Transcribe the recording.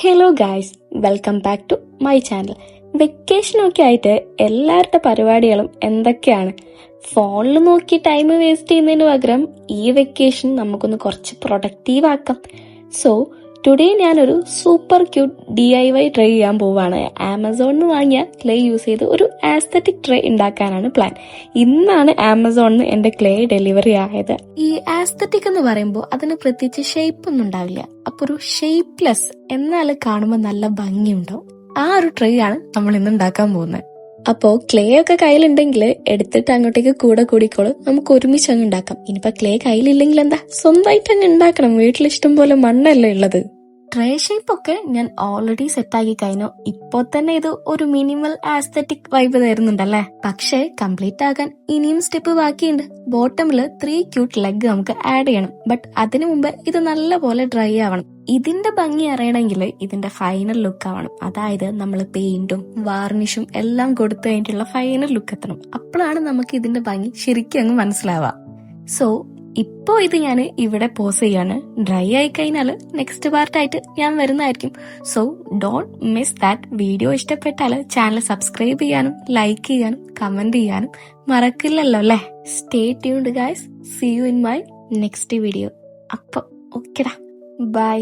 Hello guys, welcome back to my channel. വെക്കേഷനൊക്കെ ആയിട്ട് എല്ലാവരുടെ പരിപാടികളും എന്തൊക്കെയാണ്? ഫോണിൽ നോക്കി ടൈം വേസ്റ്റ് ചെയ്യുന്നതിന് പകരം ഈ വെക്കേഷൻ നമുക്കൊന്ന് കുറച്ച് പ്രൊഡക്റ്റീവ് ആക്കാം. സോ ടുഡേ ഞാനൊരു സൂപ്പർ ക്യൂട്ട് DIY ട്രേ ചെയ്യാൻ പോവാണ്. ആമസോണിൽ നിന്ന് വാങ്ങിയ ക്ലേ യൂസ് ചെയ്ത് ഒരു ആസ്തറ്റിക് ട്രേ ഉണ്ടാക്കാനാണ് പ്ലാൻ. ഇന്നാണ് ആമസോണിൽ നിന്ന് എന്റെ ക്ലേ ഡെലിവറി ആയത്. ഈ ആസ്തറ്റിക് എന്ന് പറയുമ്പോൾ അതിന് പ്രത്യേകിച്ച് ഷേപ്പ് ഒന്നും ഉണ്ടാവില്ല. അപ്പൊ ഒരു ഷേപ്പ്ലെസ് എന്നാൽ കാണുമ്പോൾ നല്ല ഭംഗിയുണ്ടാവും. ആ ഒരു ട്രേ ആണ് നമ്മൾ ഇന്ന് ഉണ്ടാക്കാൻ പോകുന്നത്. അപ്പോ ക്ലേ ഒക്കെ കയ്യിലുണ്ടെങ്കിൽ എടുത്തിട്ട് അങ്ങോട്ടേക്ക് കൂടെ കൂടിക്കോളൂ, നമുക്ക് ഒരുമിച്ച് അങ്ങ് ഉണ്ടാക്കാം. ഇനിയിപ്പോ ക്ലേ കയ്യിലില്ലെങ്കിൽ എന്താ, സ്വന്തമായിട്ട് അങ്ങ് ഉണ്ടാക്കണം. വീട്ടിലിഷ്ടം പോലെ മണ്ണല്ലേ ഉള്ളത്. ട്രേ ഷേപ്പ് ഒക്കെ ഞാൻ ഓൾറെഡി സെറ്റാക്കി കഴിഞ്ഞു. ഇപ്പോ തന്നെ ഇത് ഒരു മിനിമൽ ആസ്തറ്റിക് വൈബ് തരുന്നുണ്ടല്ലേ. പക്ഷേ കംപ്ലീറ്റ് ആകാൻ ഇനിയും സ്റ്റെപ്പ് ബാക്കിയുണ്ട്. ബോട്ടമില് 3 ക്യൂട്ട് ലെഗ് നമുക്ക് ആഡ് ചെയ്യണം. ബട്ട് അതിനു മുമ്പ് ഇത് നല്ലപോലെ ഡ്രൈ ആവണം. ഇതിന്റെ ഭംഗി അറിയണമെങ്കിൽ ഇതിന്റെ ഫൈനൽ ലുക്ക് ആവണം. അതായത് നമ്മൾ പെയിന്റും വാർണിഷും എല്ലാം കൊടുത്തു കഴിഞ്ഞിട്ടുള്ള ഫൈനൽ ലുക്ക് എത്തണം. അപ്പോഴാണ് നമുക്ക് ഇതിന്റെ ഭംഗി ശരിക്കും അങ്ങ് മനസ്സിലാവുക. സോ ഇപ്പോ ഇത് ഞാൻ ഇവിടെ പോസ് ചെയ്യാണ്. ഡ്രൈ ആയി കഴിഞ്ഞാൽ നെക്സ്റ്റ് പാർട്ടായിട്ട് ഞാൻ വരുന്നതായിരിക്കും. So don't miss that. Video ഇഷ്ടപ്പെട്ടാൽ ചാനൽ സബ്സ്ക്രൈബ് ചെയ്യാനും ലൈക്ക് ചെയ്യാനും കമന്റ് ചെയ്യാനും മറക്കില്ലല്ലോ അല്ലേ. Stay tuned guys. See you in my next video. അപ്പൊ ഓക്കെടാ, ബൈ.